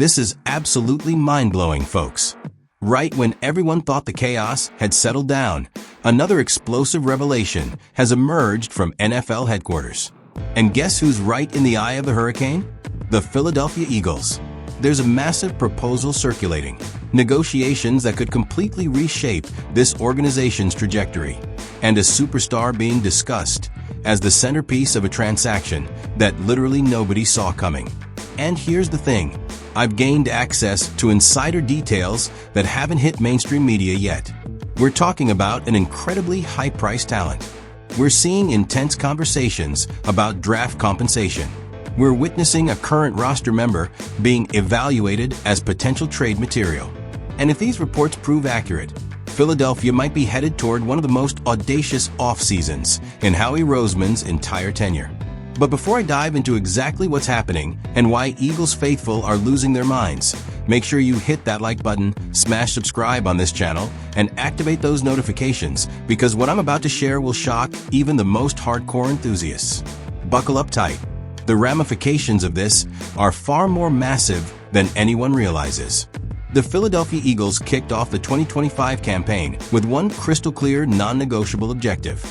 This is absolutely mind-blowing, folks. Right when everyone thought the chaos had settled down, another explosive revelation has emerged from NFL headquarters. And guess who's right in the eye of the hurricane? The Philadelphia Eagles. There's a massive proposal circulating, negotiations that could completely reshape this organization's trajectory, and a superstar being discussed as the centerpiece of a transaction that literally nobody saw coming. And here's the thing, I've gained access to insider details that haven't hit mainstream media yet. We're talking about an incredibly high-priced talent. We're seeing intense conversations about draft compensation. We're witnessing a current roster member being evaluated as potential trade material. And if these reports prove accurate, Philadelphia might be headed toward one of the most audacious off-seasons in Howie Roseman's entire tenure. But before I dive into exactly what's happening and why Eagles faithful are losing their minds, make sure you hit that like button, smash subscribe on this channel, and activate those notifications, because what I'm about to share will shock even the most hardcore enthusiasts. Buckle up tight. The ramifications of this are far more massive than anyone realizes. The Philadelphia Eagles kicked off the 2025 campaign with one crystal-clear, non-negotiable objective: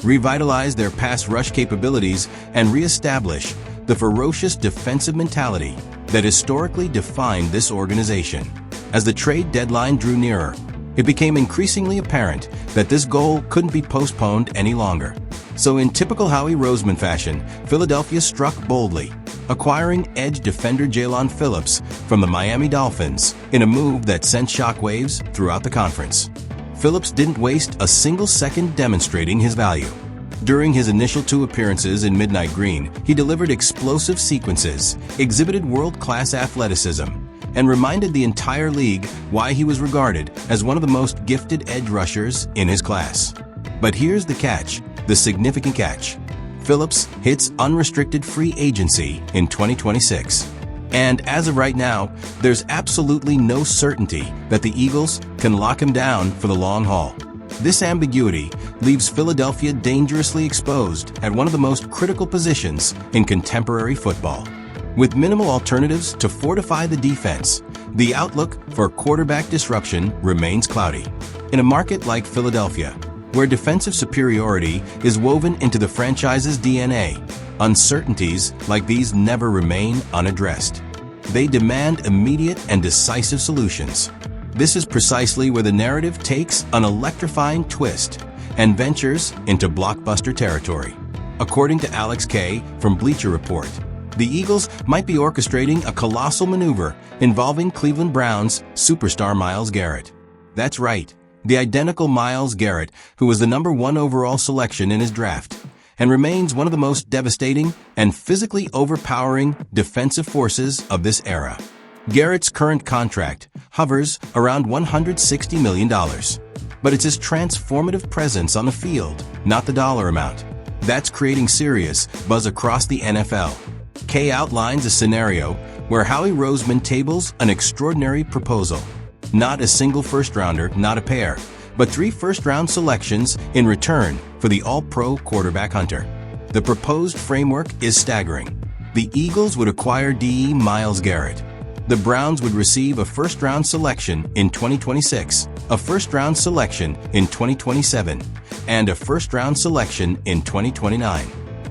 revitalize their pass rush capabilities and re-establish the ferocious defensive mentality that historically defined this organization. As the trade deadline drew nearer, it became increasingly apparent that this goal couldn't be postponed any longer. So in typical Howie Roseman fashion, Philadelphia struck boldly, acquiring edge defender Jaelan Phillips from the Miami Dolphins in a move that sent shockwaves throughout the conference. Phillips didn't waste a single second demonstrating his value. During his initial 2 appearances in Midnight Green, he delivered explosive sequences, exhibited world-class athleticism, and reminded the entire league why he was regarded as one of the most gifted edge rushers in his class. But here's the catch, the significant catch. Phillips hits unrestricted free agency in 2026. And as of right now, there's absolutely no certainty that the Eagles can lock him down for the long haul. This ambiguity leaves Philadelphia dangerously exposed at one of the most critical positions in contemporary football. With minimal alternatives to fortify the defense, the outlook for quarterback disruption remains cloudy. In a market like Philadelphia, where defensive superiority is woven into the franchise's DNA, uncertainties like these never remain unaddressed. They demand immediate and decisive solutions. This is precisely where the narrative takes an electrifying twist and ventures into blockbuster territory. According to Alex Kay from Bleacher Report, the Eagles might be orchestrating a colossal maneuver involving Cleveland Browns superstar Myles Garrett. That's right, the identical Myles Garrett who was the #1 overall selection in his draft, and remains one of the most devastating and physically overpowering defensive forces of this era. Garrett's current contract hovers around $160 million, but it's his transformative presence on the field, not the dollar amount, that's creating serious buzz across the NFL. Kay outlines a scenario where Howie Roseman tables an extraordinary proposal. Not a single first-rounder, not a pair, but 3 first-round selections in return for the all-pro quarterback hunter. The proposed framework is staggering. The Eagles would acquire DE Myles Garrett. The Browns would receive a first-round selection in 2026, a first-round selection in 2027, and a first-round selection in 2029.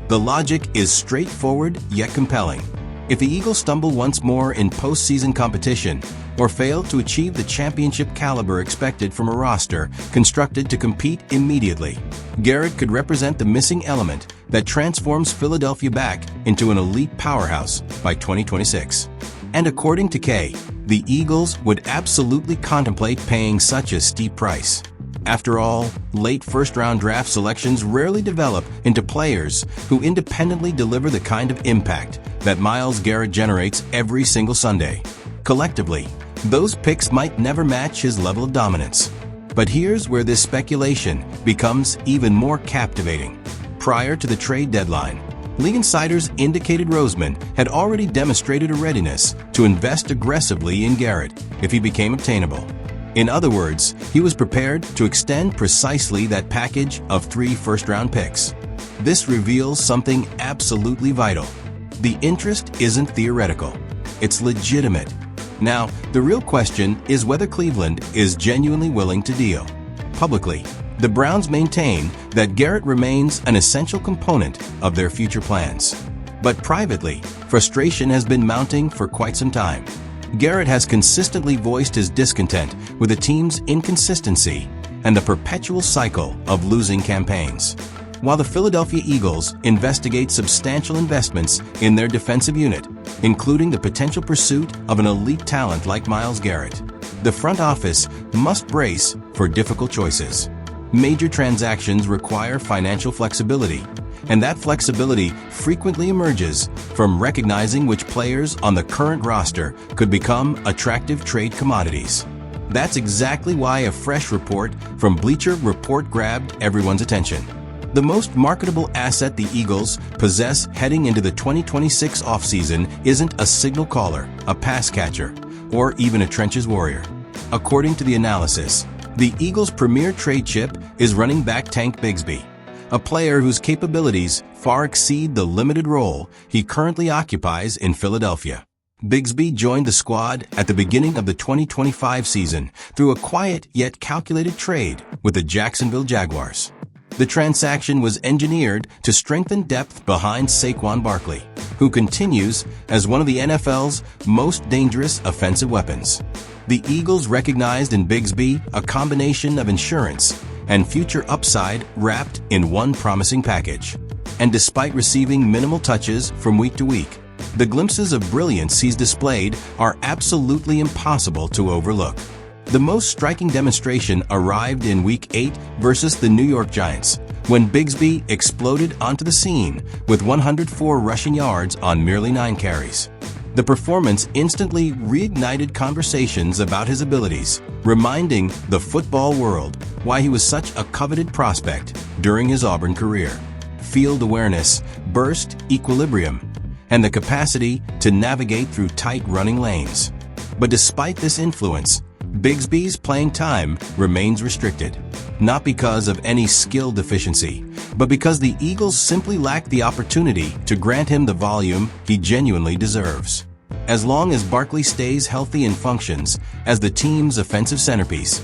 The logic is straightforward yet compelling. If the Eagles stumble once more in postseason competition, or fail to achieve the championship caliber expected from a roster constructed to compete immediately, Garrett could represent the missing element that transforms Philadelphia back into an elite powerhouse by 2026. And according to Kay, the Eagles would absolutely contemplate paying such a steep price. After all, late first-round draft selections rarely develop into players who independently deliver the kind of impact that Myles Garrett generates every single Sunday. Collectively, those picks might never match his level of dominance. But here's where this speculation becomes even more captivating. Prior to the trade deadline, league insiders indicated Roseman had already demonstrated a readiness to invest aggressively in Garrett if he became obtainable. In other words, he was prepared to extend precisely that package of 3 first-round picks. This reveals something absolutely vital. The interest isn't theoretical. It's legitimate. Now, the real question is whether Cleveland is genuinely willing to deal. Publicly, the Browns maintain that Garrett remains an essential component of their future plans. But privately, frustration has been mounting for quite some time. Garrett has consistently voiced his discontent with the team's inconsistency and the perpetual cycle of losing campaigns. While the Philadelphia Eagles investigate substantial investments in their defensive unit, including the potential pursuit of an elite talent like Myles Garrett, the front office must brace for difficult choices. Major transactions require financial flexibility, and that flexibility frequently emerges from recognizing which players on the current roster could become attractive trade commodities. That's exactly why a fresh report from Bleacher Report grabbed everyone's attention. The most marketable asset the Eagles possess heading into the 2026 offseason isn't a signal caller, a pass catcher, or even a trenches warrior. According to the analysis, the Eagles' premier trade chip is running back Tank Bigsby, a player whose capabilities far exceed the limited role he currently occupies in Philadelphia. Bigsby joined the squad at the beginning of the 2025 season through a quiet yet calculated trade with the Jacksonville Jaguars. The transaction was engineered to strengthen depth behind Saquon Barkley, who continues as one of the NFL's most dangerous offensive weapons. The Eagles recognized in Bigsby a combination of insurance and future upside wrapped in one promising package. And despite receiving minimal touches from week to week, the glimpses of brilliance he's displayed are absolutely impossible to overlook. The most striking demonstration arrived in Week 8 versus the New York Giants, when Bigsby exploded onto the scene with 104 rushing yards on merely 9 carries. The performance instantly reignited conversations about his abilities, reminding the football world why he was such a coveted prospect during his Auburn career. Field awareness, burst equilibrium, and the capacity to navigate through tight running lanes. But despite this influence, Bigsby's playing time remains restricted, not because of any skill deficiency, but because the Eagles simply lack the opportunity to grant him the volume he genuinely deserves. As long as Barkley stays healthy and functions as the team's offensive centerpiece,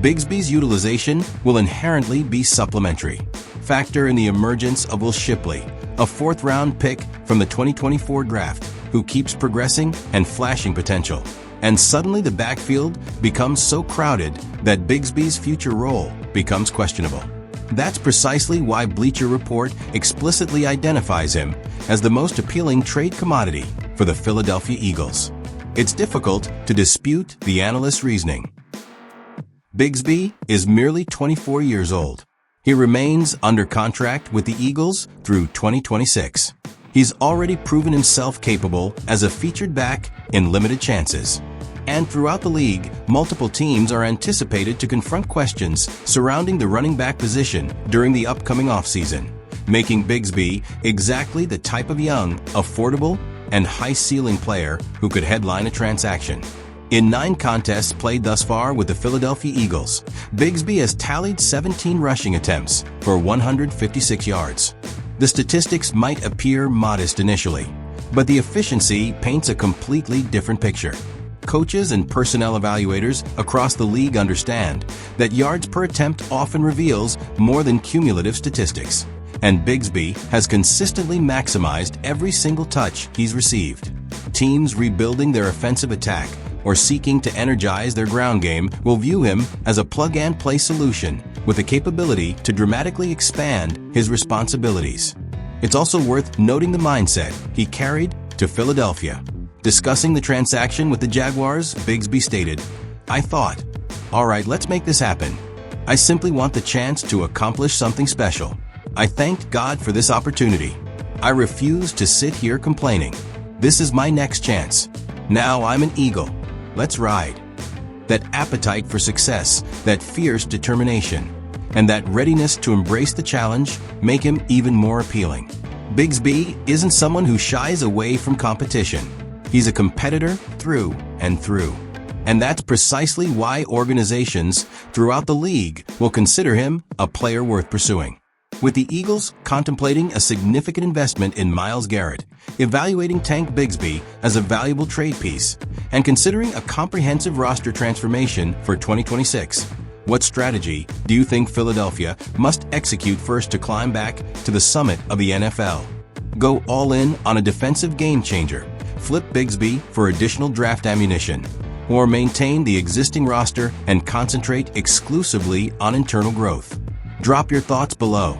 Bigsby's utilization will inherently be supplementary. Factor in the emergence of Will Shipley, a 4th-round pick from the 2024 draft, who keeps progressing and flashing potential. And suddenly the backfield becomes so crowded that Bigsby's future role becomes questionable. That's precisely why Bleacher Report explicitly identifies him as the most appealing trade commodity for the Philadelphia Eagles. It's difficult to dispute the analyst's reasoning. Bigsby is merely 24 years old. He remains under contract with the Eagles through 2026. He's already proven himself capable as a featured back in limited chances. And throughout the league, multiple teams are anticipated to confront questions surrounding the running back position during the upcoming offseason, making Bigsby exactly the type of young, affordable, and high-ceiling player who could headline a transaction. In 9 contests played thus far with the Philadelphia Eagles, Bigsby has tallied 17 rushing attempts for 156 yards. The statistics might appear modest initially, but the efficiency paints a completely different picture. Coaches and personnel evaluators across the league understand that yards per attempt often reveals more than cumulative statistics, and Bigsby has consistently maximized every single touch he's received. Teams rebuilding their offensive attack or seeking to energize their ground game will view him as a plug-and-play solution with the capability to dramatically expand his responsibilities. It's also worth noting the mindset he carried to Philadelphia. Discussing the transaction with the Jaguars, Bigsby stated, "I thought, all right, let's make this happen. I simply want the chance to accomplish something special. I thanked God for this opportunity. I refuse to sit here complaining. This is my next chance. Now I'm an Eagle. Let's ride." That appetite for success, that fierce determination, and that readiness to embrace the challenge make him even more appealing. Bigsby isn't someone who shies away from competition. He's a competitor through and through. And that's precisely why organizations throughout the league will consider him a player worth pursuing. With the Eagles contemplating a significant investment in Myles Garrett, evaluating Tank Bigsby as a valuable trade piece, and considering a comprehensive roster transformation for 2026, what strategy do you think Philadelphia must execute first to climb back to the summit of the NFL? Go all in on a defensive game changer, flip Bigsby for additional draft ammunition, or maintain the existing roster and concentrate exclusively on internal growth? Drop your thoughts below.